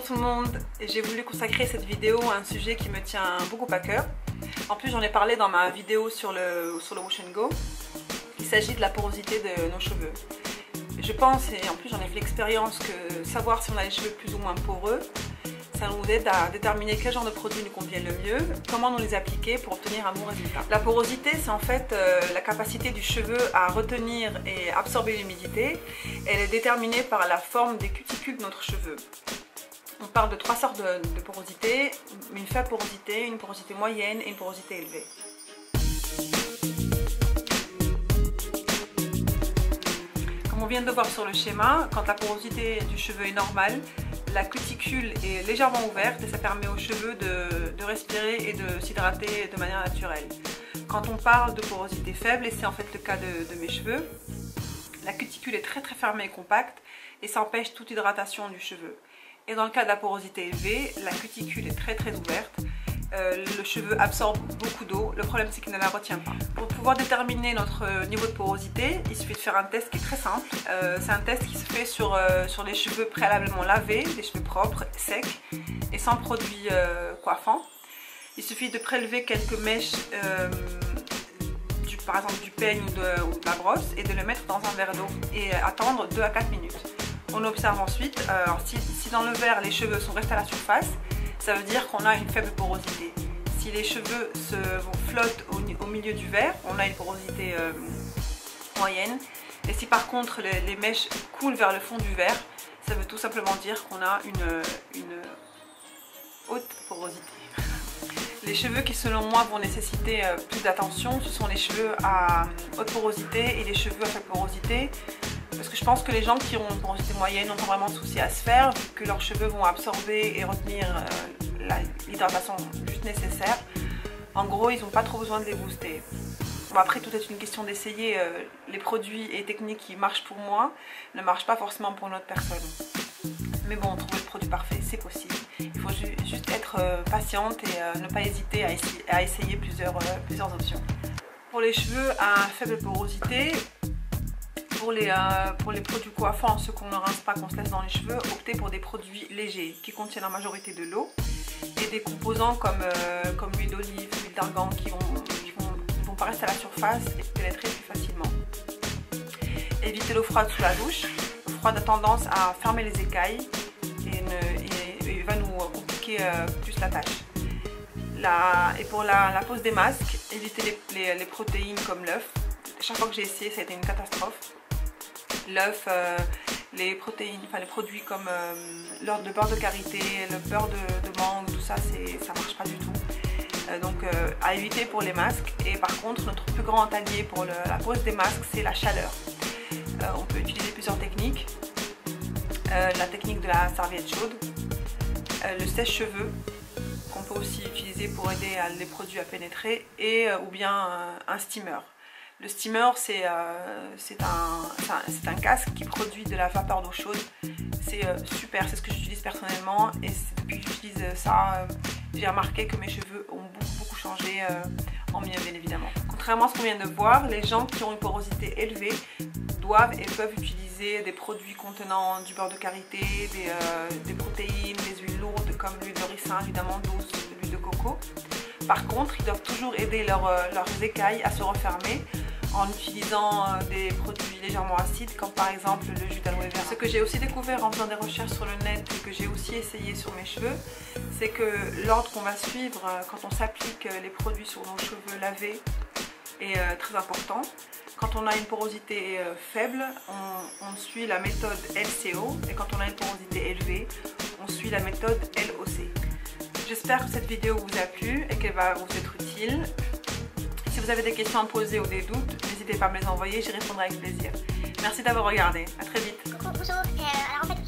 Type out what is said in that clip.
tout le monde, j'ai voulu consacrer cette vidéo à un sujet qui me tient beaucoup à cœur. En plus j'en ai parlé dans ma vidéo sur le Wash & Go. Il s'agit de la porosité de nos cheveux. Je pense, et en plus j'en ai fait l'expérience, que savoir si on a les cheveux plus ou moins poreux, ça nous aide à déterminer quel genre de produit nous convient le mieux, comment nous les appliquer pour obtenir un bon résultat. La porosité, c'est en fait la capacité du cheveu à retenir et absorber l'humidité. Elle est déterminée par la forme des cuticules de notre cheveu. On parle de trois sortes de porosité: une faible porosité, une porosité moyenne et une porosité élevée. Comme on vient de le voir sur le schéma, quand la porosité du cheveu est normale, la cuticule est légèrement ouverte et ça permet aux cheveux de respirer et de s'hydrater de manière naturelle. Quand on parle de porosité faible, et c'est en fait le cas de mes cheveux, la cuticule est très fermée et compacte et ça empêche toute hydratation du cheveu. Et dans le cas de la porosité élevée, la cuticule est très ouverte, le cheveu absorbe beaucoup d'eau, le problème c'est qu'il ne la retient pas. Pour pouvoir déterminer notre niveau de porosité, il suffit de faire un test qui est très simple. C'est un test qui se fait sur les cheveux préalablement lavés, des cheveux propres, secs et sans produits coiffants. Il suffit de prélever quelques mèches, par exemple du peigne ou de la brosse, et de le mettre dans un verre d'eau et attendre 2 à 4 minutes. On observe ensuite, si dans le verre les cheveux sont restés à la surface, ça veut dire qu'on a une faible porosité. Si les cheveux flottent au milieu du verre, on a une porosité moyenne. Et si par contre les mèches coulent vers le fond du verre, ça veut tout simplement dire qu'on a une haute porosité. Les cheveux qui selon moi vont nécessiter plus d'attention, ce sont les cheveux à haute porosité et les cheveux à faible porosité. Parce que je pense que les gens qui ont une porosité moyenne n'ont pas vraiment de soucis à se faire, vu que leurs cheveux vont absorber et retenir l'hydratation juste nécessaire. En gros, ils n'ont pas trop besoin de les booster. Bon, après, tout est une question d'essayer. Les produits et techniques qui marchent pour moi ne marchent pas forcément pour une autre personne. Mais bon, trouver le produit parfait, c'est possible. Il faut juste être patiente et ne pas hésiter à essayer plusieurs options. Pour les cheveux à faible porosité, pour les produits coiffants, ceux qu'on ne rince pas, qu'on se laisse dans les cheveux, optez pour des produits légers qui contiennent en majorité de l'eau et des composants comme l'huile d'olive, l'huile d'argan qui vont pas rester à la surface et pénétrer plus facilement. Évitez l'eau froide sous la douche. L'eau froide a tendance à fermer les écailles et va nous compliquer plus la tâche. Et pour la pose des masques, évitez les protéines comme l'œuf. Chaque fois que j'ai essayé, ça a été une catastrophe. L'œuf, les protéines, les produits comme le beurre de karité, le beurre de mangue, tout ça, ça marche pas du tout. Donc à éviter pour les masques. Et par contre, notre plus grand allié pour la pose des masques, c'est la chaleur. On peut utiliser plusieurs techniques. La technique de la serviette chaude, le sèche-cheveux, qu'on peut aussi utiliser pour aider les produits à pénétrer, ou bien un steamer. Le steamer, c'est un casque qui produit de la vapeur d'eau chaude. C'est super, c'est ce que j'utilise personnellement, et depuis que j'utilise ça, j'ai remarqué que mes cheveux ont beaucoup changé en mieux, bien évidemment. Contrairement à ce qu'on vient de voir, les gens qui ont une porosité élevée doivent et peuvent utiliser des produits contenant du beurre de karité, des protéines, des huiles lourdes comme l'huile de ricin, l'huile d'amande douce, l'huile de coco. Par contre, ils doivent toujours aider leurs écailles à se refermer en utilisant des produits légèrement acides, comme par exemple le jus d'aloe vera. Ce que j'ai aussi découvert en faisant des recherches sur le net et que j'ai aussi essayé sur mes cheveux, c'est que l'ordre qu'on va suivre quand on s'applique les produits sur nos cheveux lavés est très important. Quand on a une porosité faible, on suit la méthode LCO, et quand on a une porosité élevée, on suit la méthode LOC. J'espère que cette vidéo vous a plu et qu'elle va vous être utile. Si vous avez des questions à me poser ou des doutes, n'hésitez pas à me les envoyer, j'y répondrai avec plaisir. Merci d'avoir regardé, à très vite. Coucou, bonjour, alors en fait...